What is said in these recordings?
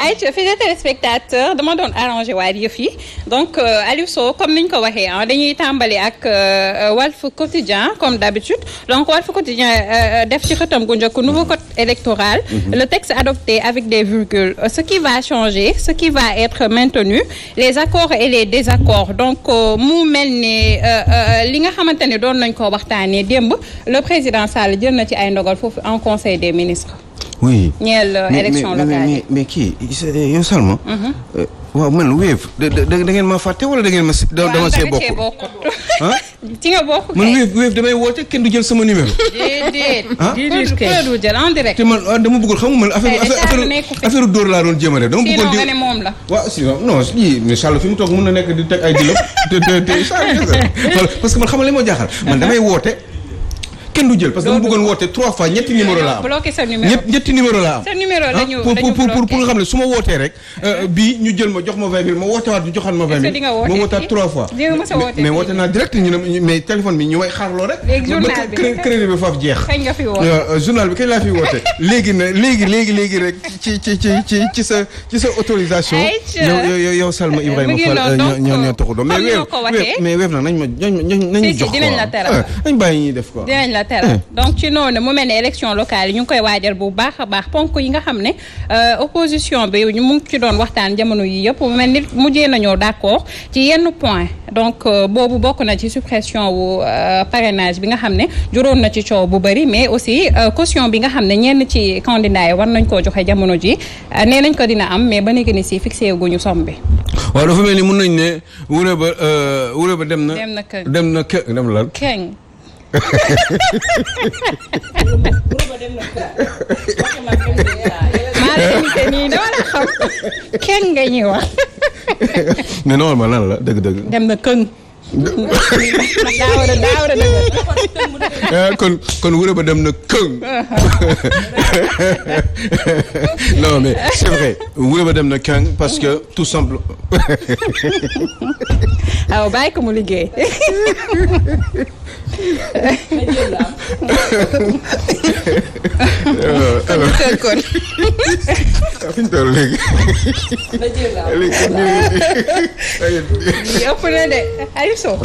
ayca fidèles téléspectateurs dama doon arrangé waat yëf yi donc Aliou Sow comme niñ ko waxee dañuy tàmbali ak Walf Quotidien comme d'habitude donc Walf Quotidien def ci xëtam gu njëkk nouveau code électoral. Le texte adopté avec des virgules ce qui va changer ce qui va être maintenu les accords et les désaccords donc mu mel ni li nga xamante ne doon nañ ko waxtaanee démb le président Sall jël na ci ay ndogal foofu en conseil des ministres. oui ñeel élection locale mais kii yow Salma. waaw man Wave da ngeen ma fàtte wala da ngeen ma dama see bokk. ah ci nga bokk man Wave damay woote kenn du jël sama numéro. déedéet. du jël en direct. te man dama bëggoon xam nga man affaire dóor laa doon jéem a def. dama bëggoon di nga ne moom la. waaw sinon non lii mais Sall fi mu toog mën na nekk di teg ay dilop parce que man xam nga li ma jaaxal man damay woote. kenn du jël parce que dama bëggoon woote 3 fois ñetti numéro la am bloqué sa numéro ñetti numéro la am. sa numéro lañu pour nga xam ne su ma wootee rek bii ñu jël ma jox ma 20 000 ma woote waat ñu joxaat ma 20 000 ma wootaat 3 fois mais woote naa direct ñu ne mais téléphone bi ñu may xaarloo rek. léegi journal bi crédit bi foofu jeex. kañ nga fi woote journal bi kañ laa fi woote. léegi rek ci sa autorisation. yow Salma Ibrahima Fall ñoo taxu doon mais weef nag nañu jox nañ bàyyi ñuy def quoi. donc ci noonu mu mel ne élection locale yi ñu ngi koy waajal bu baax a baax ponk yi nga xam ne opposition bi ñu mu ngi ci doon waxtaan jamono yi yëpp mu mel ni mujjee nañoo d'accord ci yenn point donc boobu bokk na ci suppression wu parrainage bi nga xam ne juróon na ci coow bu bëri mais aussi caution bi nga xam ne ñenn ci candidats yi war nañ koo joxe jamono ji nee nañ ko dina am mais ba léegi ni si fixé guñu somme bi. waaw dafa mel ni mun nañ ne wure ba dem na lan keng maa la invité nii dama la xam kenn nga ñuy wax. mais normalement lan la dëgg-dëgg. dem na këng. daa war a dëgg. kon wure ba dem na këng. non mais c'est vrai wure ba dem na këng parce que tout simple. waaw bàyyi ko mu liggéey. alors kon fi ñu toll léegi. ëpp na de Aliou Sow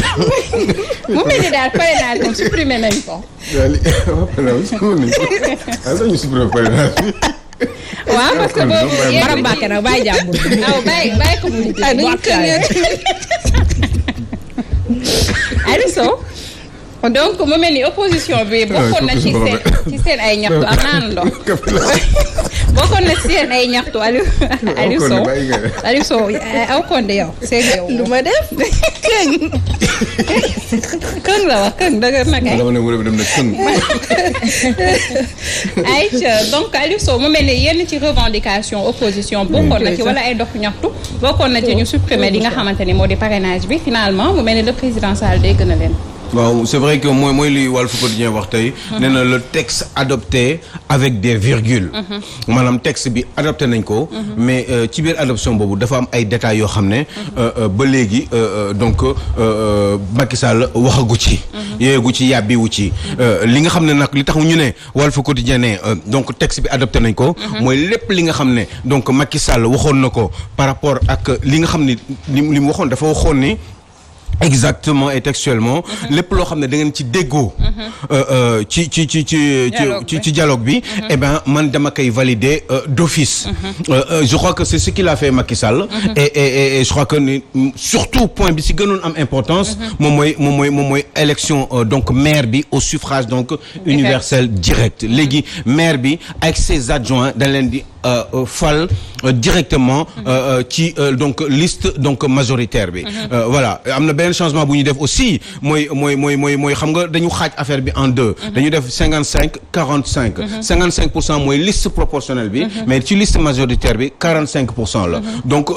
mu mel ni daal parrainage moom supprimé nañ ko. waaw parce que boobu Maram Mbacke nag bàyyi jàmbur. waaw bàyyi ko mu liggéey. Aliou Sow donc mu mel ni opposition bi bokkoon na ci seen ay ñaxtu am naa ndox bokkoon na ci seen ay ñaxtu Aliou Sow aw konde yow c'est yow lu ma def këng la wax këng dëgër na kay dama ne wure ba dem na këng. ayca donc Aliou Sow mu mel ni yenn ci revendication opposition bokkoon na ci wala ay dox ñaxtu bokkoon na ci ñu supprimer li nga xamante ni moo di parrainage bi finalement mu mel ni le président Sall dégg na leen. waaw c'est vrai que mooy li Walf Quotidien wax tey. nee na le texte adopté avec des virgules. maanaam texte bi adopté nañ ko. mais ci biir adoption boobu dafa am ay détails yoo xam ne. ba léegi donc Macky Sall waxagu ci. yeegu ci yàbbiwu ci. li nga xam ne nag li tax ñu ne Walf Quotidien ne donc texte bi adopté nañ ko. mooy lépp li nga xam ne donc Macky Sall waxoon na ko par rapport ak li nga xam ne li mu waxoon dafa waxoon ni. exactement et textuellement lépp loo xam ne da ngeen ci déggoo ci dialogue bi eh ben man dama koy valider d'office je crois que c'est ce qu'il a fait Macky Sall et je crois que ni surtout point bi si gënoon am importance moom mooy élection donc maire bi au suffrage donc universel direct léegi maire bi avec ses adjoints dañ leen di fal directement ci donc liste donc majoritaire bi voilà am na benn changement bu ñu def aussi mooy xam nga dañu xaaj affaire bi en deux dañu def 55-45 55% mooy liste proportionnelle bi mais ci liste majoritaire bi 45% la donc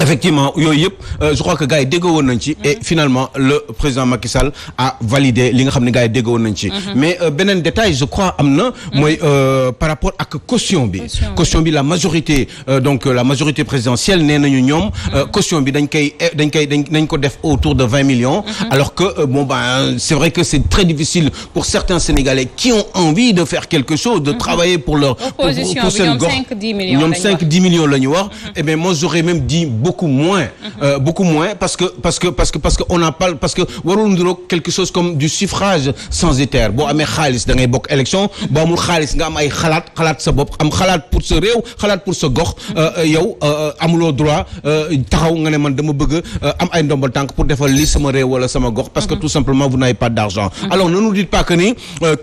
Effectivement yooyu yëpp je crois que gars yi déggoo woon nañ ci et finalement le président Macky Sall a validé li nga xam ne gars yi déggoo woon nañ ci mais beneen détail je crois am na mooy par rapport ak caution bi la majorité donc la majorité présidentielle nee nañu ñoom caution bi dañ ko def autour de 20 millions alors que bon ben c'est vrai que c'est très difficile pour certains Sénégalais qui ont envie de faire quelque chose de travailler pour leur pour seen gox ñoom 5-10 millions la ñu wax et bien moi j'aurais même dit beaucoup moins parce que on a pas parce que warul nduroog quelque chose comme du suffrage censitaire boo amee xaalis da ngay bokk élection boo amul xaalis nga am ay xalaat sa bopp am xalaat pour sa réew xalaat pour sa gox yow amuloo droit taxaw nga ne man dama bëgg am ay ndombal tànk pour defal lii sama réew wala sama gox parce que tout simplement vous n'avez pas d'argent alors ne nous dites pas que ni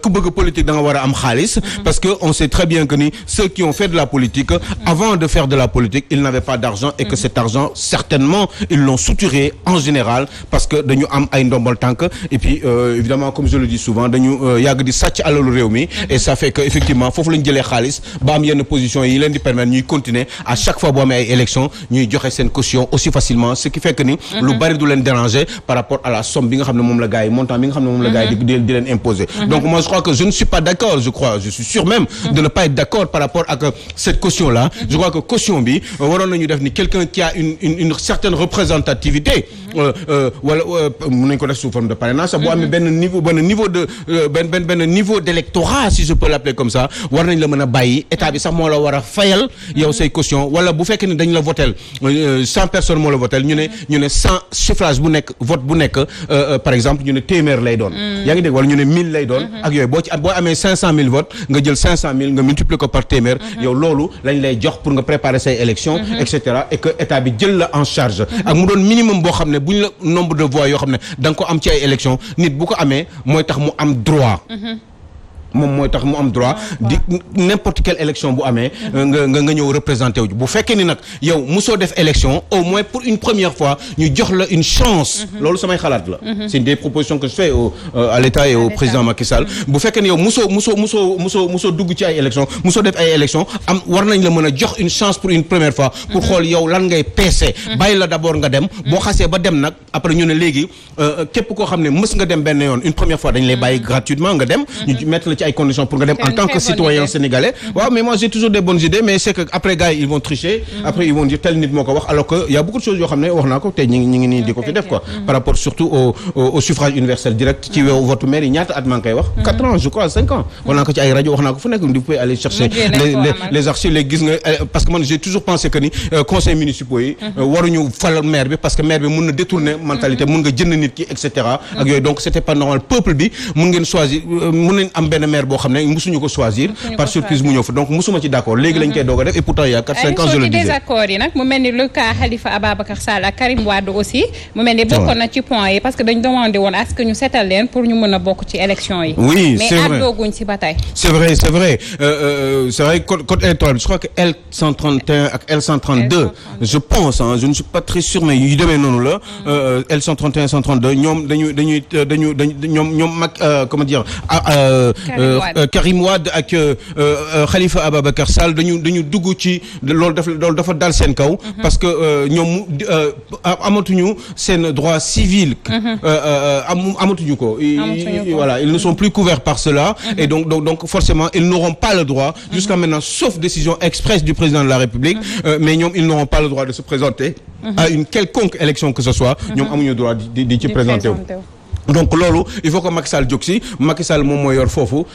ku bëgg politique da nga war a am xaalis parce que on sait très bien que ni ceux qui ont fait de la politique avant de faire de la politique ils n'avaient pas d'argent et que cet argent certainement ils l'ont soutiré en général parce que dañu am ay ndombal tànk et puis évidemment comme je le dis souvent dañu yàgg di sàcc alalu réew mi et ça fait que effectivement foofu lañu jëlee xaalis ba am yenn position yi leen di permettre ñuy continuer à chaque fois boo amee ay élections ñuy joxe seen caution aussi facilement ce qui fait que ni lu bari du leen déranger par rapport à la somme bi nga xam ne moom la gars yi montant bi nga xam ne moom la gars yi di leen imposer donc moi je crois que je ne suis pas d'accord je suis sûr même de ne pas être d'accord par rapport à cette caution là je crois que caution bi waroon nañu def ni quelqu'un qui a une certaine représentativité wala mën nañu ko def sous forme de parrainage sax boo amee benn niveau d'électorat si je peux l'appeler comme ça war nañ la mën a bàyyi état bi sax moo la war a fayal yow say caution wala bu fekkee ne dañ la votel 100 personnes moo la votel ñu ne 100 suffrage bu nekk vote bu nekk par exemple ñu ne téeméer lay doon yaa ngi dégg wala ñu ne 1000 lay doon ak yooyu boo amee 500 000 votes nga jël 500 000 nga multiplier ko par téeméer yow loolu lañ lay jox pour nga préparer say élections etc et que état bi jël la en charge ak mu doon minimum boo xam ne buñ la nombre de voix yoo xam ne da nga ko am ci ay élections nit bu ko amee mooy tax mu am droit moom mooy tax mu am droit di n'importe quelle élection bu amee nga ñëw représenté wu bu fekkee ni nag yow musoo def élection au moins pour une première fois ñu jox la une chance loolu samay xalaat la c'est des propositions que je fais à l'État et au président Macky Sall bu fekkee ni yow musoo dugg ci ay élection musoo def ay élection am war nañ la mën a jox une chance pour une première fois pour xool yow lan ngay peese bàyyi la d'abord nga dem boo xasee ba dem nag après ñu ne léegi képp koo xam ne mës nga dem benn yoon une première fois dañ lay bàyyi gratuitement nga dem ñu mettre la ci ay conditions pour nga dem en tant que citoyen sénégalais waaw mais moi j'ai toujours des bonnes idées mais c'est que après gars yi ils vont tricher après ils vont dire tel nit moo ko wax alors que y a beaucoup de choses yoo xam ne wax naa ko tey ñi ngi nii di ko fi def quoi par rapport surtout au suffrage universel direct ci weewu vote maire yi ñaata at maa ngi koy wax 4 ans je crois 5 ans wax naa ko ci ay rajo wax naa ko fu nekk vous pouvez aller chercher les archives léegi gis nga parce que man j'ai toujours pensé que ni conseils municipaux yi waruñu fal maire bi parce que maire bi mun na détourner mentalité mun nga jënd nit ki et cetera ak yooyu donc c'était pas normal peuple bi mun ngeen choisir mun nañ am benn maire boo xam ne musuñu ko choisir par surprise mu ñëw fa donc musuma ci d'accord léegi lañ koy doog a def et pourtant il y a 4-5 ans je le disais désaccord yi nag mu mel ni le cas Khalifa Ababacar Sall ak Karim Wade aussi mu mel ni bokkoon na ci point yi parce que dañ demandé woon à ce que ñu seetal leen pour ñu mën a bokk ci élection yi oui c'est vrai mais àddooguñ ci ba tey c'est vrai code électoral bi je crois que L131 ak L132 je pense je ne suis pas très sûr mais yu demee noonu la L131 132 ñoom dañuy mag comment dire Karim Wade ak Khalifa Ababacar Sall dañu dugg ci loolu dafa dal seen kaw parce que ñoom amatuñu seen droit civil amatuñu ko voilà ils ne sont plus couverts par cela et donc forcément ils n'auront pas le droit jusqu'à maintenant sauf décision expresse du président de la République mais ñoom ils n'auront pas le droit de se présenter à une quelconque élection que ce soit ñoom amuñu droit di ci présenter wu donc loolu il faut que Macky Sall jóg si Macky Sall moom mooy yor foofu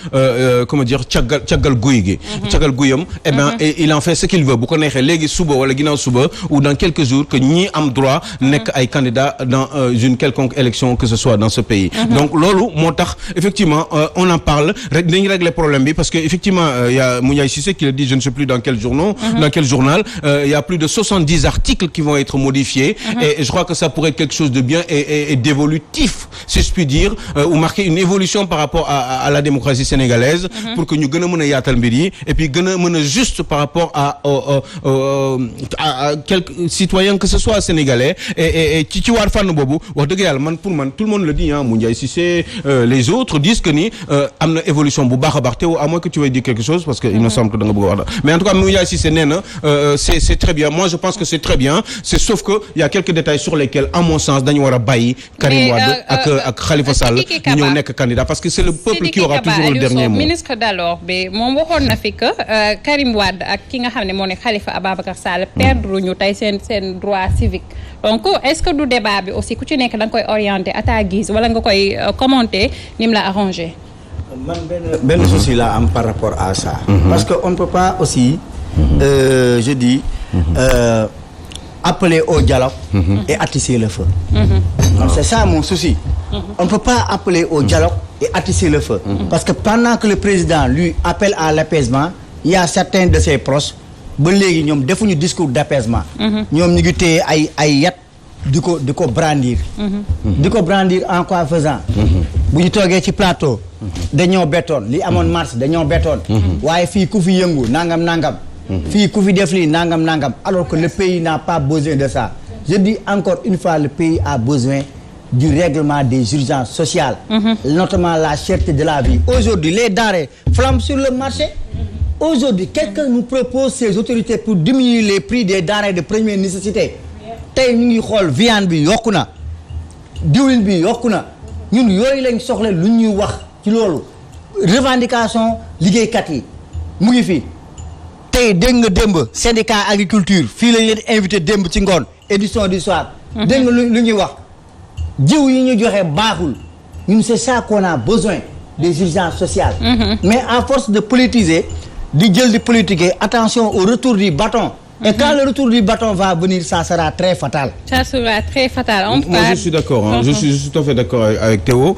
comment dire caggal guy gi caggal guyam eh ben il en fait ce qu'il veut bu ko neexee léegi suba wala ginnaaw suba ou dans quelques jours que ñi am droit nekk ay candidats dans une quelconque élection que ce soit dans ce pays donc loolu moo tax effectivement on en parle rek dañu régler problème bi parce que effectivement il y a Mouniaye Cissé qui le dit je ne sais plus dans quel journal il y a plus de 70 articles qui vont être modifiés et je crois que ça pourrait être quelque chose de bien et d'évolutif si je puis dire ou marquer une évolution par rapport à la démocratie sénégalaise pour que ñu gën a mën a yaatal mbir yi et puis gën a mën a juste par rapport à quelques citoyens que ce soit sénégalais et ci waar fànn boobu wax dëgg yàlla man pour man tout le monde le dit ah Moundiaye Cissé les autres disent que ni am na évolution bu baax a baax te à moins que tu veuilles dire quelque chose parce que il me semble que da nga bëgg a wax mais en tout cas Moundiaye Cissé nee na c'est très bien moi je pense que c'est très bien c'est sauf que il y a quelques détails sur lesquels à mon sens dañu war a bàyyi Karim Wade ak Khalifa Sall ñu ñëw nekk candidat parce que c'est le peuple qui aura toujours le dernier mot. Ministre d'alors bi moom waxoon na fi que Karim Wade ak ki nga xam ne moo ne Khalifa Ababacar Sall perdre ñu tey seen droit civique donc est-ce que du débat bi aussi ku ci nekk da nga koy orienter à ta guise wala nga koy commenter ni mu la arrangé. man benn souci la am par rapport à ça. Parce que on ne peut pas aussi je dis appeler au dialogue et attiser le feu. Donc c'est ça mon souci. On ne peut pas appeler au dialogue et attiser le feu. Parce que pendant que le président lui appelle à l'apaisement, il y a certains de ses proches ba léegi ñoom defuñu discours d'apaisement. ñoom ñu ngi téye ay yat di ko brandir. di ko brandir en quoi faisant. bu ñu toogee ci plateau. dañoo bettoon li amoon mars dañoo bettoon. waaye fii ku fi yëngu nangam. fii ku fi def lii nangam alors que le pays n'a pas besoin de ça. Je dis encore une fois, le pays a besoin du règlement des urgences sociales, notamment la cherté de la vie. Aujourd'hui, les denrées flambent sur le marché. Aujourd'hui, quelqu'un nous propose ces autorités pour diminuer les prix des denrées de première nécessité. Tey ñu ngi xool viande bi yokku na diwlin bi yokku na ñun yooyu lañ soxla lu ñuy wax ci loolu revendication liggéeykat yi mu ngi fi. Tey dégg nga démb syndicat agriculture fii lañ leen invité démb ci ngoon édition du soir. dégg nga lu ñuy wax jiw yi ñu joxe baaxul ñun c'est ça qu'on a besoin des urgences sociales. Mais à force de politiser di jël di politiquer attention au retour du bâton. Et quand le retour du bâton va venir, ça sera très fatal. Ça sera très fatal. Moi, je suis d'accord. Je suis tout à fait d'accord avec Théo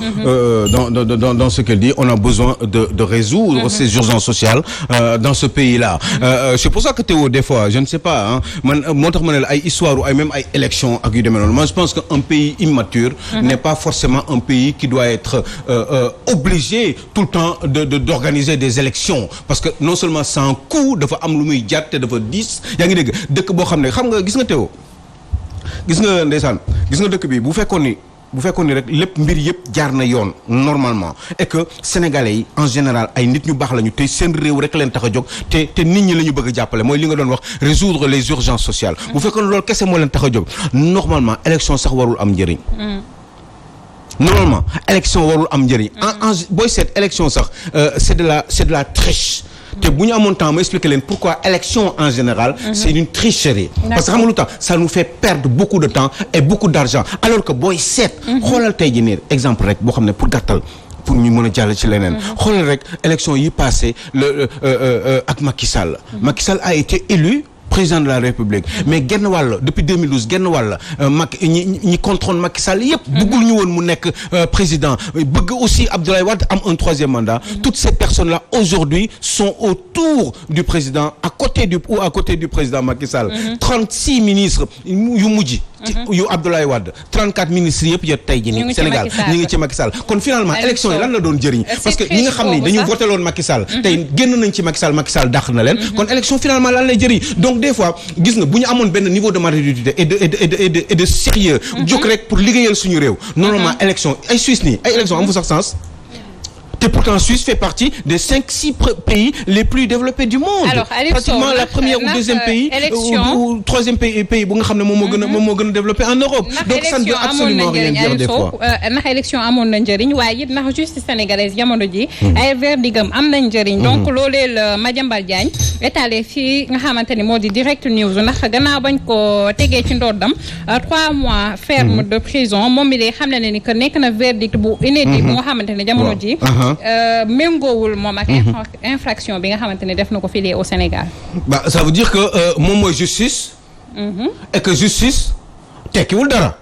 dans ce qu'elle dit. On a besoin de résoudre ces urgences sociales dans ce pays-là. C'est pour ça que Théo, des fois, je ne sais pas, moo tax ma ne la ay histoire ou ay même ay élections ak yu demee noonu. Moi, je pense qu'un pays immature n'est pas forcément un pays qui doit être obligé tout le temps d'organiser des élections. Parce que non seulement c'est un coût, dafa am lu muy jar te dafa diis. Dégg dëkk boo xam ne xam nga gis nga Théo gis nga ndeysaan gis nga dëkk bi bu fekkoon ni rek lépp mbir yëpp jaar na yoon normalement et que sénégalais yi en général ay nit ñu baax lañu te seen réew rek leen tax a jóg te nit ñi la ñu bëgg a jàppale mooy li nga doon wax résoudre les urgences sociales bu fekkoon loolu kese moo leen tax a jóg normalement élection sax warul am njëriñ normalement élection warul am njëriñ booy seet élection sax c'est de la triche te bu ñu amoon temps ma expliquer leen pourquoi élection en général c'est une tricherie parce que xam nga lu tax ça nous fait perdre beaucoup de temps et beaucoup d'argent alors que booy seet xoolal tey ji nii exemple rek boo xam ne pour gàttal pour ñu mën a jàll ci leneen xoolal rek élection yi passé ak Macky Sall a été élu président de la République mais genn wàll depuis 2012 genn wàll ñi contrôle Macky Sall yëpp bëggul ñu woon mu nekk président bëgg aussi Abdoulaye Wade am un troisième mandat toutes ces personnes là aujourd'hui sont autour du président à côté du président Macky Sall 36 ministres yu mujj yu Abdoulaye Wade 34 ministres yëpp yëpp tey ji ni Sénégal ñi ngi ci Macky Sall kon finalement élection yi lan la doon jëriñ parce que ñi nga xam ne dañu voté loon Macky Sall tey génn nañ ci Macky Sall dàq na leen kon élection finalement lan lay jëriñ donc des fois gis nga bu ñu amoon benn niveau de maturité et de sérieux jóg rek pour liggéeyal suñu réew normalement élection ay Suisse nii ay élection am fu sax sens te pourtant Suisse fait partie des 5-6 pays les plus développés du monde. Alors, pratiquement la première ou deuxième pays ou troisième pays bu nga xam ne moom moo gën a développé en Europe. Donc ça ne veut absolument rien dire des fois. ndax élection amoon na njëriñ waaye it ndax justice sénégalaise jamono ji ay verdigam am na njëriñ. donc loolee la Madiambal Diagne étalé fii nga xamante ni moo di direct news ndax gannaaw bañ ko tegee ci ndoddam 3 mois ferme de prison moom mi lay xam ne ni que nekk na verdict bu inédit bu nga xamante ne jamono ji méngoowul moom ak infraction bi nga xamante ne def na ko fii au Sénégal. Bah ça veut dire que moom mooy justice. et que justice tekkiwul dara.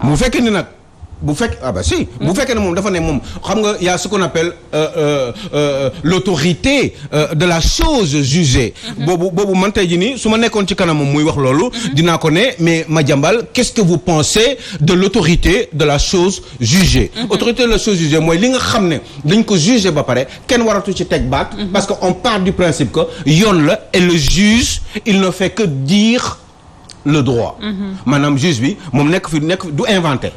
bu fekkee ni nag bu fekk ah bah si. bu fekkee ne moom dafa ne moom xam nga y a ce qu'on appelle l'autorité de la chose jugée. boobu man tey jii nii su ma nekkoon ci kanam moom muy wax loolu. dinaa ko ne mais Madiambal qu'est-ce que vous pensez de l'autorité de la chose jugée. autorité de la chose jugée mooy li nga xam ne dañ ko juger ba pare kenn waratu ci teg baat. parce que on part du principe que yoon la et le juge il ne fait que dire le droit. maanaam juge bi moom nekk du inventer.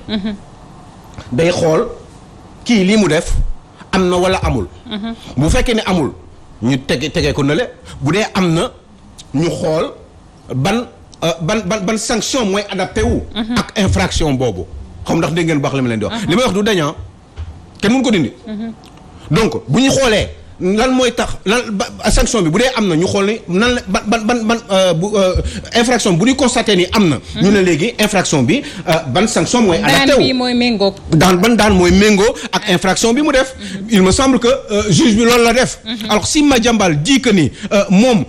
day xool kii lii mu def am na wala amul. bu fekkee ne amul ñu tegee ko nële bu dee am na ñu xool ban sanction mooy adapté wu. ak infraction boobu xam ndax dégg ngeen baax li ma leen di wax. li may wax du dañaa kenn mënu ko dindi. donc bu ñu xoolee lan mooy tax sanction bi bu dee am na ñu xool ni nan la ban infraction bu ñu constaté ni am na. ñu ne léegi infraction bi ban sanction mooy. adapté wu daan bi mooy méngoo. daan mooy méngoo ak infraction bi mu def. il me semble que juge bi loolu la def. alors si Madiambal dit que ni moom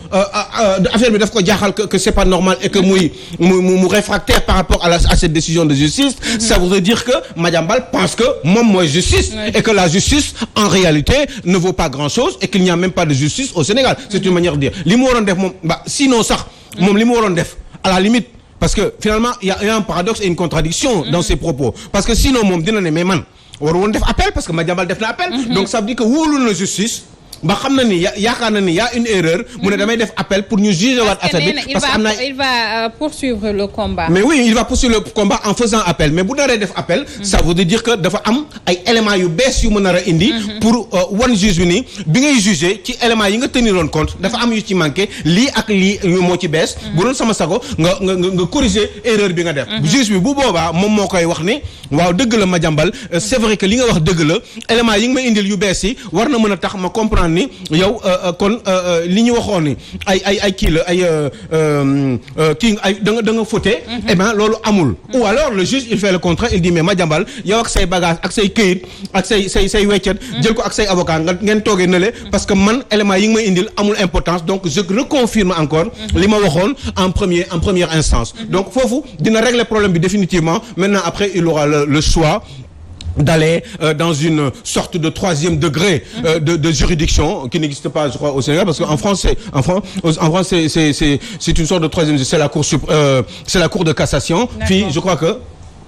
affaire bi daf ko jaaxal que c'est pas normal et que mu réfractaire par rapport à cette décision de justice. ça voudrait dire que Madiambal pense que moom mooy justice. et que la justice en réalité ne vaut pas grand-chose. et qu'il n'y a même pas de justice au Sénégal. c'est une manière de dire li mu waroon def moom sinon sax moom li mu waroon def à la limite parce que finalement il y a un paradoxe et une contradiction dans ses propos parce que sinon moom dina ne mais man waru woon def appel parce que Madiambal def na appel. donc ça veut dire que wóolu na justice ba xam na ni yaakaar na ni y a une erreur mu ne damay def appel pour ñu juger waat affaire bi parce que am na il va poursuivre le combat. mais oui il va poursuivre le combat en faisant appel mais bu naree def appel. ça veut dire que dafa am ay éléments yu bees yu mu nar a indi. pour wan juge bi nii bi ngay juger ci éléments yi nga teniroon compte dafa am yu ci manqué lii ak lii moo ci bees. bu doon sama sago nga corriger erreur bi nga def. juge bi bu boobaa moom moo koy wax ni waaw dëgg la Madiambal c'est vrai que li nga wax dëgg la éléments yi nga ma indil yu bees yi war na mën a tax ma comprendre ni yow kon li ñu waxoon ni ay kii la ay kii ay da nga fauté. eh ben loolu amul. ou alors le juge il fait le contraire il dit mais Madiambal yow ak say bagage ak say këyit ak say weccet jël ko ak say avocat ngeen toogee na le parce que man élément yi nga may indil amul importance donc je reconfirme encore li ma waxoon en première instance. donc foofu dina régler problème bi définitivement maintenant après il aura le choix d'aller dans une sorte de troisième degré de juridiction qui n'existe pas je crois au Sénégal parce que en France c'est une sorte de troisième c'est la cour de cassation. fii je crois que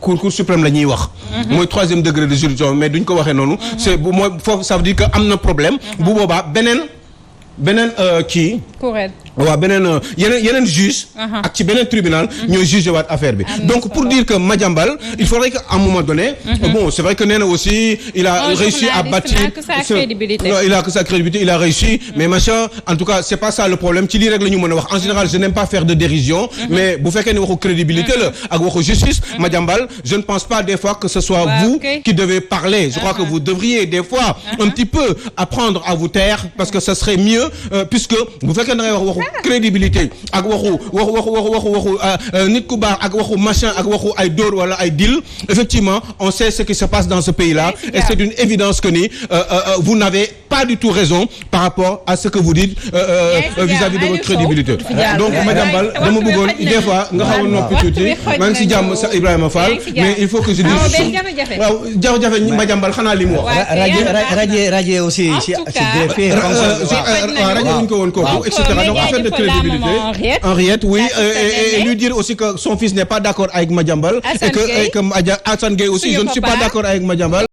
cour suprême la ñuy wax. mooy troisième degré de juridiction mais duñ ko waxee noonu. c'est bu mooy foofu ça veut dire que am na problème. bu boobaa beneen kii. waaw beneen yeneen juge ak ci beneen tribunal ñooy juge waat affaire bi donc pour dire que Madiambal il faudrait que à un moment donné bon c'est vrai que nee na aussi il a réussi à bâtir il a que sa crédibilité il a réussi mais machin en tout cas c'est pas ça le problème ci lii rek la ñu mën a wax en général je n'aime pas faire de dérision mais bu fekkee ne waxu crédibilité la ak waxu justice Madiambal je ne pense pas des fois que ce soit vous qui devez parler je crois que vous devriez des fois un petit peu apprendre à vous taire parce que ça serait mieux puisque bu fekkee da ngay wax crédibilité ak waxu nit ku baax ak waxu machin ak waxu ay dóor wala ay deal effectivement on sait ce qui se passe dans ce pays-là et c'est une évidence que ni vous n'avez pas du tout raison par rapport à ce que vous dites vis-à-vis de votre crédibilité donc Madiambal dama bëggoon des fois nga xaw a noppi tuuti maa ngi si jàmm sa Ibrahima Fall mais il faut que je dise waaw jafe-jafe Madiambal xanaa li mu wax radié aussi si greffier rajo ñu ko woon kooku et cetera donc affaire de crédibilité Henriette oui et lui dire aussi que son fils n'est pas d'accord avec Madiambal et que Assane Gueye aussi je ne suis pas d'accord avec Madiambal